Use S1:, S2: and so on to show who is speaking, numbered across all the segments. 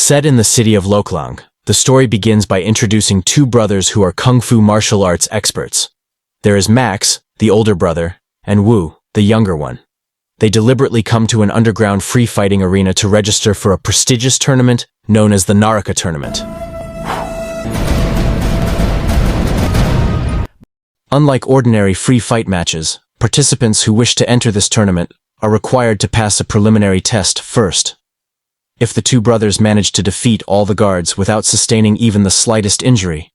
S1: Set in the city of Loklang, the story begins by introducing two brothers who are kung fu martial arts experts. There is Max, the older brother, and Wu, the younger one. They deliberately come to an underground free-fighting arena to register for a prestigious tournament known as the Naraka Tournament. Unlike ordinary free fight matches, participants who wish to enter this tournament are required to pass a preliminary test first. If the two brothers manage to defeat all the guards without sustaining even the slightest injury,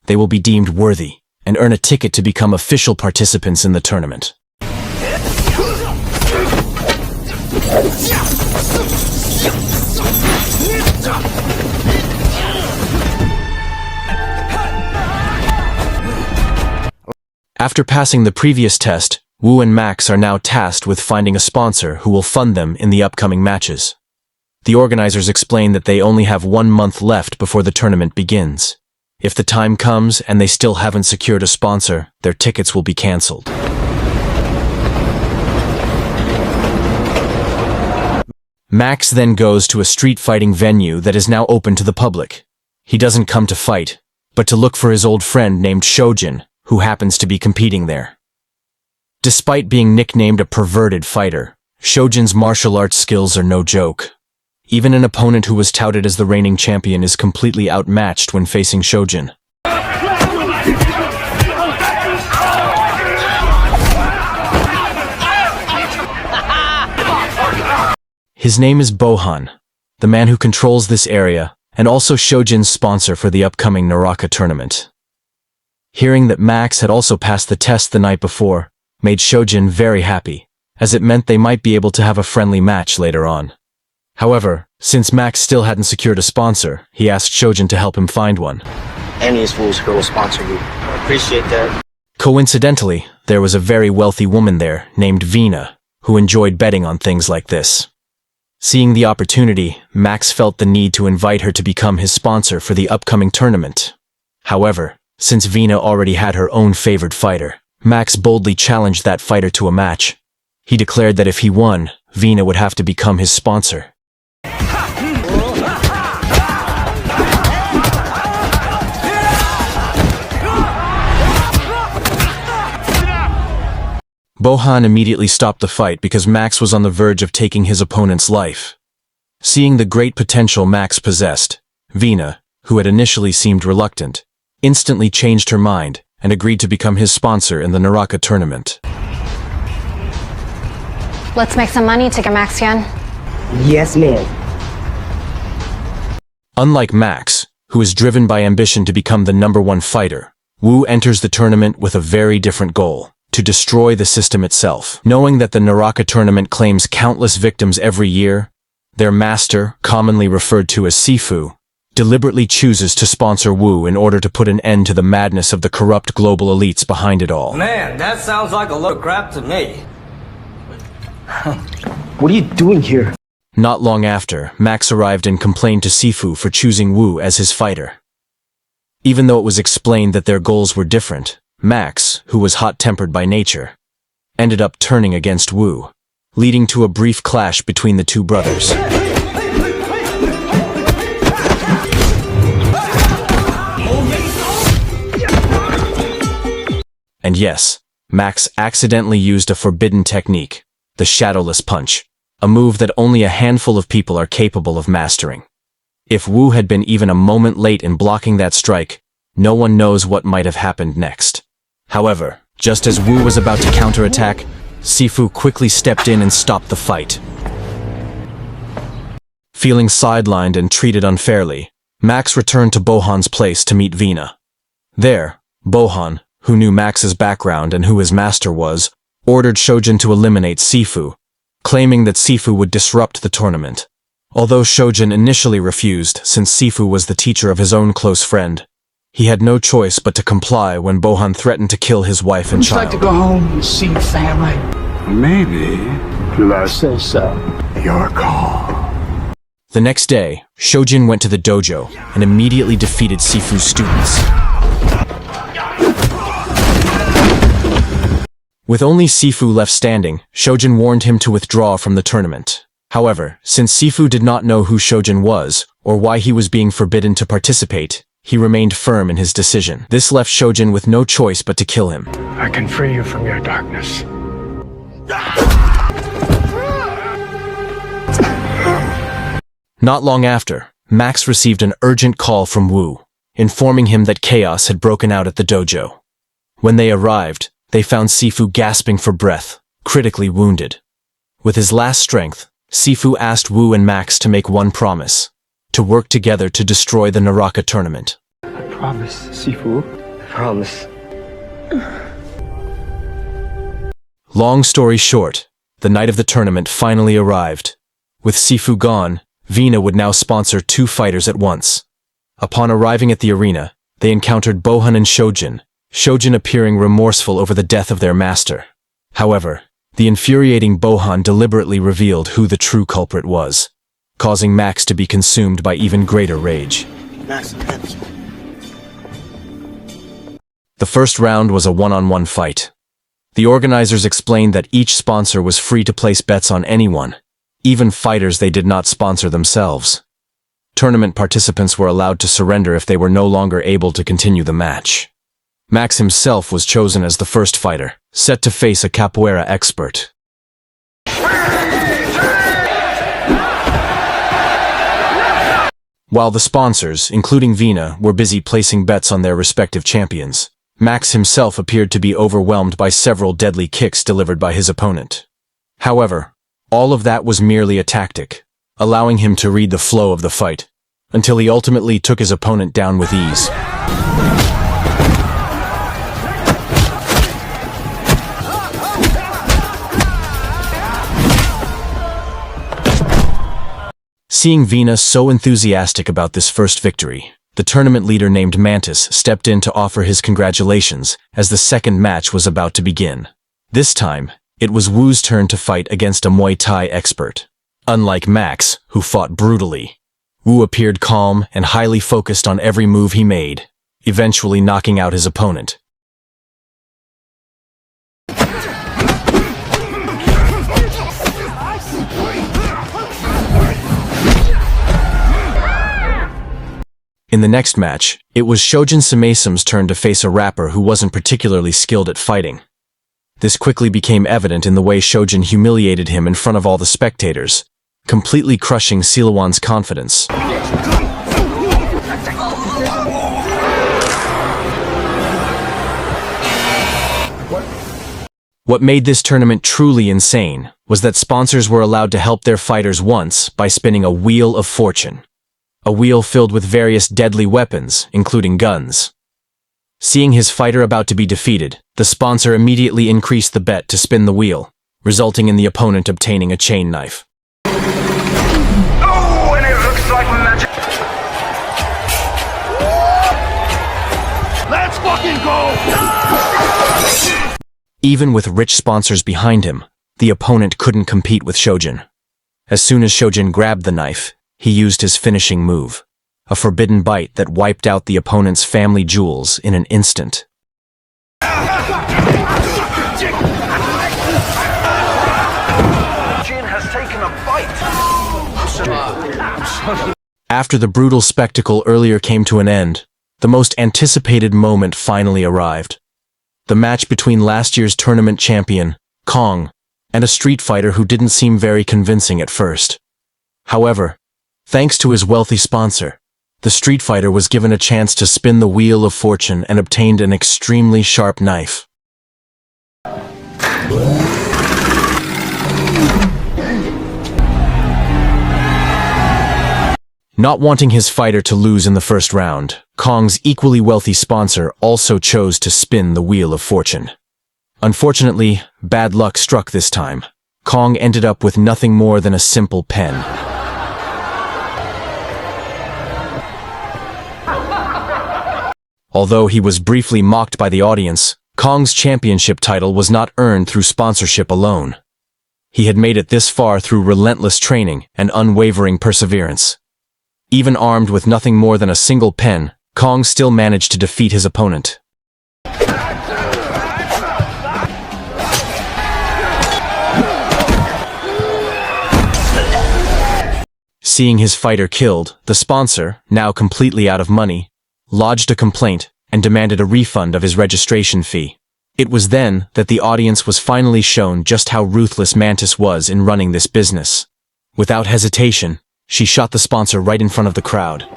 S1: they will be deemed worthy and earn a ticket to become official participants in the tournament. After passing the previous test, Wu and Max are now tasked with finding a sponsor who will fund them in the upcoming matches. The organizers explain that they only have 1 month left before the tournament begins. If the time comes and they still haven't secured a sponsor, their tickets will be cancelled. Max then goes to a street fighting venue that is now open to the public. He doesn't come to fight, but to look for his old friend named Shojin, who happens to be competing there. Despite being nicknamed a perverted fighter, Shojin's martial arts skills are no joke. Even an opponent who was touted as the reigning champion is completely outmatched when facing Shojin. His name is Bohan, the man who controls this area, and also Shojin's sponsor for the upcoming Naraka tournament. Hearing that Max had also passed the test the night before made Shojin very happy, as it meant they might be able to have a friendly match later on. However, since Max still hadn't secured a sponsor, he asked Shojin to help him find one.
S2: Any fools who will sponsor you. I appreciate that.
S1: Coincidentally, there was a very wealthy woman there named Vina, who enjoyed betting on things like this. Seeing the opportunity, Max felt the need to invite her to become his sponsor for the upcoming tournament. However, since Vina already had her own favored fighter, Max boldly challenged that fighter to a match. He declared that if he won, Vina would have to become his sponsor. Bohan immediately stopped the fight because Max was on the verge of taking his opponent's life. Seeing the great potential Max possessed, Vina, who had initially seemed reluctant, instantly changed her mind and agreed to become his sponsor in the Naraka tournament.
S3: Let's make some money, Tigger Maxion.
S2: Yes, ma'am.
S1: Unlike Max, who is driven by ambition to become the #1 fighter, Wu enters the tournament with a very different goal: to destroy the system itself. Knowing that the Naraka tournament claims countless victims every year, their master, commonly referred to as Sifu, deliberately chooses to sponsor Wu in order to put an end to the madness of the corrupt global elites behind it all.
S4: Man, that sounds like a load of crap to me.
S2: What are you doing here?
S1: Not long after, Max arrived and complained to Sifu for choosing Wu as his fighter. Even though it was explained that their goals were different, Max, who was hot-tempered by nature, ended up turning against Wu, leading to a brief clash between the two brothers. And yes, Max accidentally used a forbidden technique, the shadowless punch, a move that only a handful of people are capable of mastering. If Wu had been even a moment late in blocking that strike, no one knows what might have happened next. However, just as Wu was about to counterattack, Sifu quickly stepped in and stopped the fight. Feeling sidelined and treated unfairly, Max returned to Bohan's place to meet Vina. There, Bohan, who knew Max's background and who his master was, ordered Shojin to eliminate Sifu, claiming that Sifu would disrupt the tournament. Although Shojin initially refused, since Sifu was the teacher of his own close friend, he had no choice but to comply when Bohan threatened to kill his wife and child.
S5: Would you like to go home and see your family?
S6: Maybe. Till I say so. Your call.
S1: The next day, Shojin went to the dojo and immediately defeated Sifu's students. With only Sifu left standing, Shojin warned him to withdraw from the tournament. However, since Sifu did not know who Shojin was, or why he was being forbidden to participate, he remained firm in his decision. This left Shojin with no choice but to kill him.
S6: I can free you from your darkness.
S1: Not long after, Max received an urgent call from Wu, informing him that chaos had broken out at the dojo. When they arrived, they found Sifu gasping for breath, critically wounded. With his last strength, Sifu asked Wu and Max to make one promise: to work together to destroy the Naraka tournament.
S6: I promise, Sifu.
S2: Promise.
S1: Long story short, the night of the tournament finally arrived. With Sifu gone, Vina would now sponsor 2 fighters at once. Upon arriving at the arena, they encountered Bohan and Shojin appearing remorseful over the death of their master. However, the infuriating Bohan deliberately revealed who the true culprit was, causing Max to be consumed by even greater rage. The first round was a one-on-one fight. The organizers explained that each sponsor was free to place bets on anyone, even fighters they did not sponsor themselves. Tournament participants were allowed to surrender if they were no longer able to continue the match. Max himself was chosen as the first fighter, set to face a capoeira expert. While the sponsors, including Vina, were busy placing bets on their respective champions, Max himself appeared to be overwhelmed by several deadly kicks delivered by his opponent. However, all of that was merely a tactic, allowing him to read the flow of the fight, until he ultimately took his opponent down with ease. Seeing Vina so enthusiastic about this first victory, the tournament leader named Mantis stepped in to offer his congratulations as the second match was about to begin. This time, it was Wu's turn to fight against a Muay Thai expert. Unlike Max, who fought brutally, Wu appeared calm and highly focused on every move he made, eventually knocking out his opponent. In the next match, it was Shojin Sumeisum's turn to face a rapper who wasn't particularly skilled at fighting. This quickly became evident in the way Shojin humiliated him in front of all the spectators, completely crushing Silawan's confidence. What made this tournament truly insane was that sponsors were allowed to help their fighters once by spinning a wheel of fortune. A wheel filled with various deadly weapons, including guns. Seeing his fighter about to be defeated, the sponsor immediately increased the bet to spin the wheel, resulting in the opponent obtaining a chain knife.
S7: Oh, and it looks like magic. Let's fucking go!
S1: Even with rich sponsors behind him, the opponent couldn't compete with Shojin. As soon as Shojin grabbed the knife, he used his finishing move, a forbidden bite that wiped out the opponent's family jewels in an instant.
S7: Jin has taken a bite.
S1: After the brutal spectacle earlier came to an end, the most anticipated moment finally arrived. The match between last year's tournament champion, Kong, and a street fighter who didn't seem very convincing at first. However, thanks to his wealthy sponsor, the street fighter was given a chance to spin the wheel of fortune and obtained an extremely sharp knife. Not wanting his fighter to lose in the first round, Kong's equally wealthy sponsor also chose to spin the wheel of fortune. Unfortunately, bad luck struck this time. Kong ended up with nothing more than a simple pen. Although he was briefly mocked by the audience, Kong's championship title was not earned through sponsorship alone. He had made it this far through relentless training and unwavering perseverance. Even armed with nothing more than a single pen, Kong still managed to defeat his opponent. Seeing his fighter killed, the sponsor, now completely out of money, lodged a complaint and demanded a refund of his registration fee. It was then that the audience was finally shown just how ruthless Mantis was in running this business. Without hesitation, she shot the sponsor right in front of the crowd.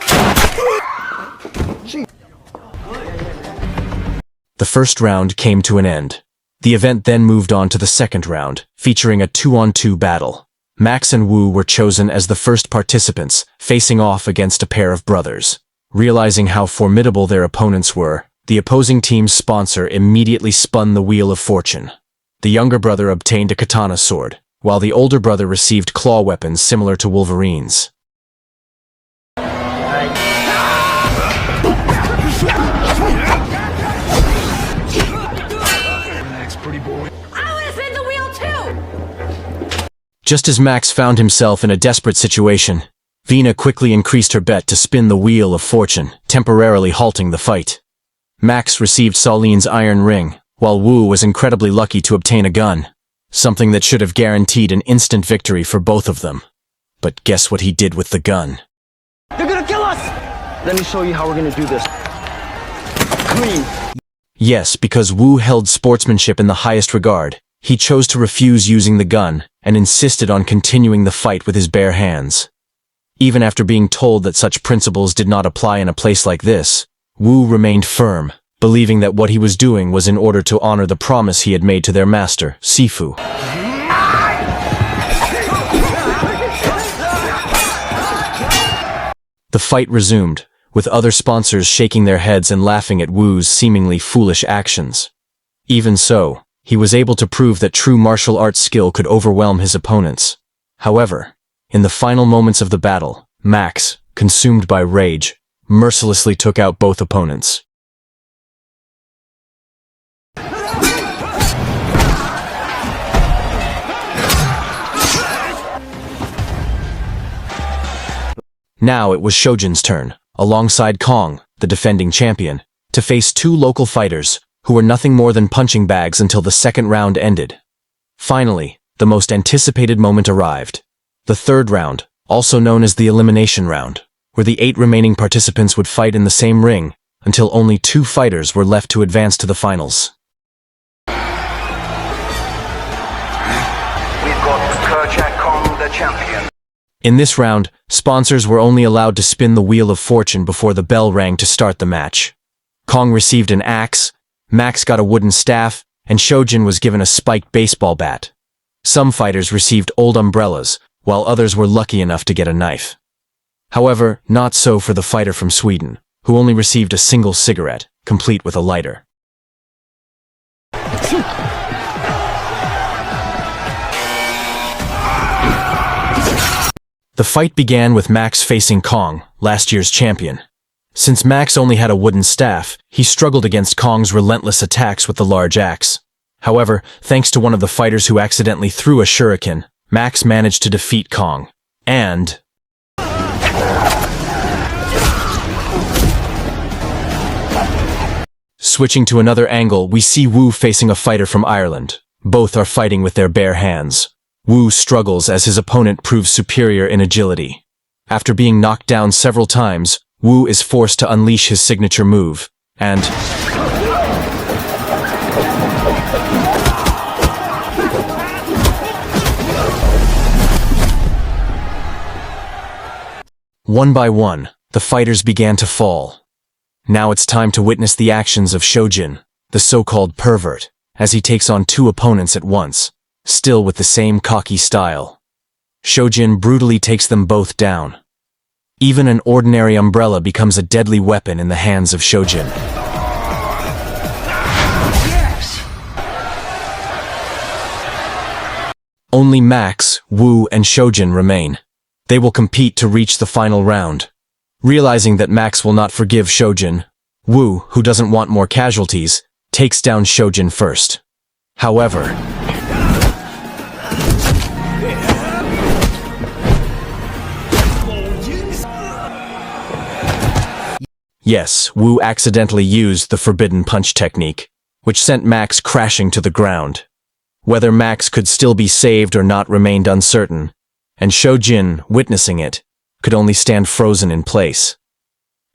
S1: The first round came to an end. The event then moved on to the second round, featuring a 2-on-2 battle. Max and Wu were chosen as the first participants, facing off against a pair of brothers. Realizing how formidable their opponents were, the opposing team's sponsor immediately spun the Wheel of Fortune. The younger brother obtained a katana sword, while the older brother received claw weapons similar to Wolverine's. Just as Max found himself in a desperate situation, Vina quickly increased her bet to spin the Wheel of Fortune, temporarily halting the fight. Max received Soline's iron ring, while Wu was incredibly lucky to obtain a gun, something that should have guaranteed an instant victory for both of them. But guess what he did with the gun?
S2: They're gonna kill us! Let me show you how we're gonna do this. Clean.
S1: Yes, because Wu held sportsmanship in the highest regard, he chose to refuse using the gun and insisted on continuing the fight with his bare hands. Even after being told that such principles did not apply in a place like this, Wu remained firm, believing that what he was doing was in order to honor the promise he had made to their master, Sifu. The fight resumed, with other sponsors shaking their heads and laughing at Wu's seemingly foolish actions. Even so, he was able to prove that true martial arts skill could overwhelm his opponents. However, in the final moments of the battle, Max, consumed by rage, mercilessly took out both opponents. Now it was Shojin's turn, alongside Kong, the defending champion, to face two local fighters who were nothing more than punching bags until the second round ended. Finally, the most anticipated moment arrived. The third round, also known as the elimination round, where the 8 remaining participants would fight in the same ring until only 2 fighters were left to advance to the finals.
S7: We've got Kerchak Kong, the champion.
S1: In this round, sponsors were only allowed to spin the Wheel of Fortune before the bell rang to start the match. Kong received an axe, Max got a wooden staff, and Shojin was given a spiked baseball bat. Some fighters received old umbrellas, while others were lucky enough to get a knife. However, not so for the fighter from Sweden, who only received a single cigarette, complete with a lighter. The fight began with Max facing Kong, last year's champion. Since Max only had a wooden staff, he struggled against Kong's relentless attacks with the large axe. However, thanks to one of the fighters who accidentally threw a shuriken, Max managed to defeat Kong. And... switching to another angle, we see Wu facing a fighter from Ireland. Both are fighting with their bare hands. Wu struggles as his opponent proves superior in agility. After being knocked down several times, Wu is forced to unleash his signature move, and... one by one, the fighters began to fall. Now it's time to witness the actions of Shojin, the so-called pervert, as he takes on 2 opponents at once, still with the same cocky style. Shojin brutally takes them both down. Even an ordinary umbrella becomes a deadly weapon in the hands of Shojin.
S5: Yes!
S1: Only Max, Wu, and Shojin remain. They will compete to reach the final round. Realizing that Max will not forgive Shojin, Wu, who doesn't want more casualties, takes down Shojin first. However... yes, Wu accidentally used the forbidden punch technique, which sent Max crashing to the ground. Whether Max could still be saved or not remained uncertain, and Shojin, witnessing it, could only stand frozen in place.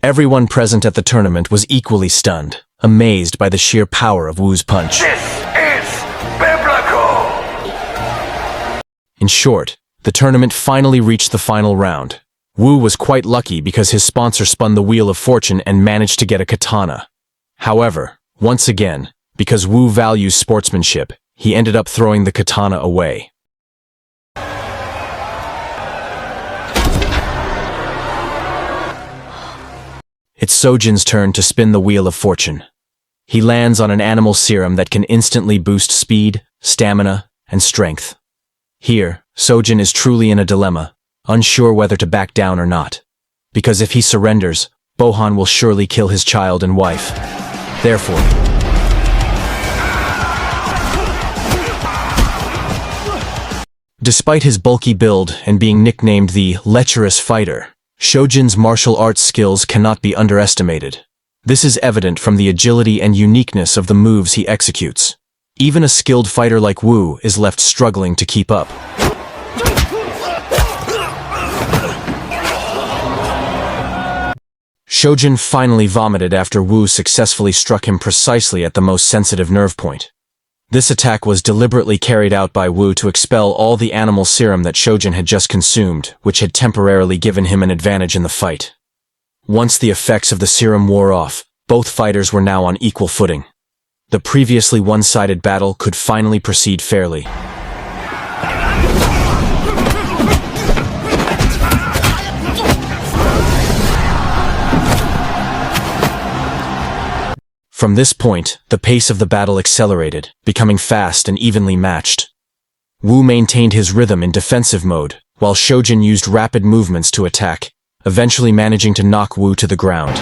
S1: Everyone present at the tournament was equally stunned, amazed by the sheer power of Wu's punch.
S7: This is biblical!
S1: In short, the tournament finally reached the final round. Wu was quite lucky because his sponsor spun the wheel of fortune and managed to get a katana. However, once again, because Wu values sportsmanship, he ended up throwing the katana away. It's Sojin's turn to spin the wheel of fortune. He lands on an animal serum that can instantly boost speed, stamina, and strength. Here, Sojin is truly in a dilemma, unsure whether to back down or not. Because if he surrenders, Bohan will surely kill his child and wife. Therefore, despite his bulky build and being nicknamed the lecherous fighter, Sojin's martial arts skills cannot be underestimated. This is evident from the agility and uniqueness of the moves he executes. Even a skilled fighter like Wu is left struggling to keep up. Sojin finally vomited after Wu successfully struck him precisely at the most sensitive nerve point. This attack was deliberately carried out by Wu to expel all the animal serum that Sojin had just consumed, which had temporarily given him an advantage in the fight. Once the effects of the serum wore off, both fighters were now on equal footing. The previously one-sided battle could finally proceed fairly. From this point, the pace of the battle accelerated, becoming fast and evenly matched. Wu maintained his rhythm in defensive mode, while Sojin used rapid movements to attack, eventually managing to knock Wu to the ground.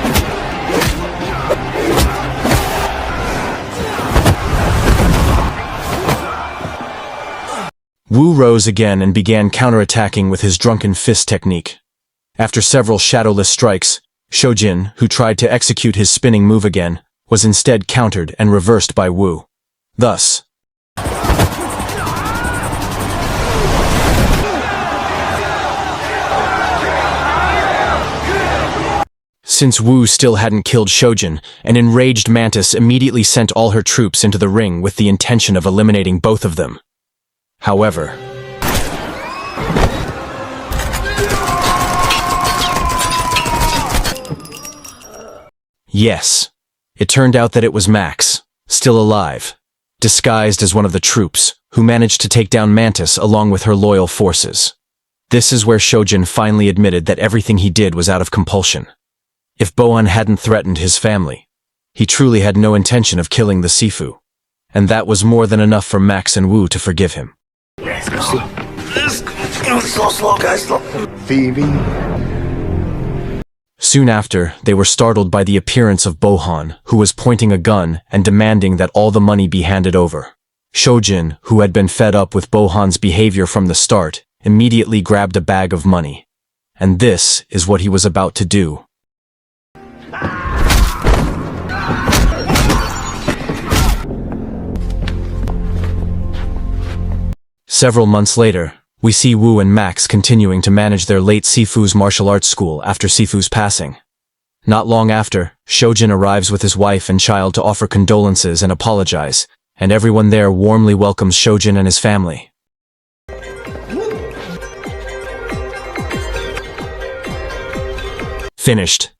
S1: Wu rose again and began counterattacking with his drunken fist technique. After several shadowless strikes, Sojin, who tried to execute his spinning move again, was instead countered and reversed by Wu. Thus, since Wu still hadn't killed Sojin, an enraged Mantis immediately sent all her troops into the ring with the intention of eliminating both of them. However, yes, it turned out that it was Max, still alive, disguised as one of the troops, who managed to take down Mantis along with her loyal forces. This is where Sojin finally admitted that everything he did was out of compulsion. If Bohan hadn't threatened his family, he truly had no intention of killing the Sifu, and that was more than enough for Max and Wu to forgive him.
S7: Slow, guys, slow.
S6: Thieving.
S1: Soon after, they were startled by the appearance of Bohan, who was pointing a gun and demanding that all the money be handed over. Sojin, who had been fed up with Bohan's behavior from the start, immediately grabbed a bag of money. And this is what he was about to do. Several months later, we see Wu and Max continuing to manage their late Sifu's martial arts school after Sifu's passing. Not long after, Sojin arrives with his wife and child to offer condolences and apologize, and everyone there warmly welcomes Sojin and his family. Finished.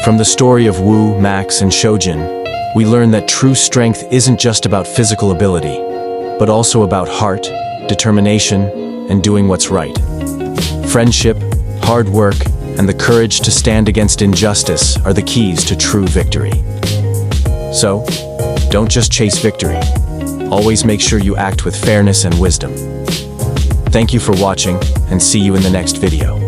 S1: From the story of Wu, Max, and Sojin, we learn that true strength isn't just about physical ability, but also about heart, determination, and doing what's right. Friendship, hard work, and the courage to stand against injustice are the keys to true victory. So, don't just chase victory. Always make sure you act with fairness and wisdom. Thank you for watching, and see you in the next video.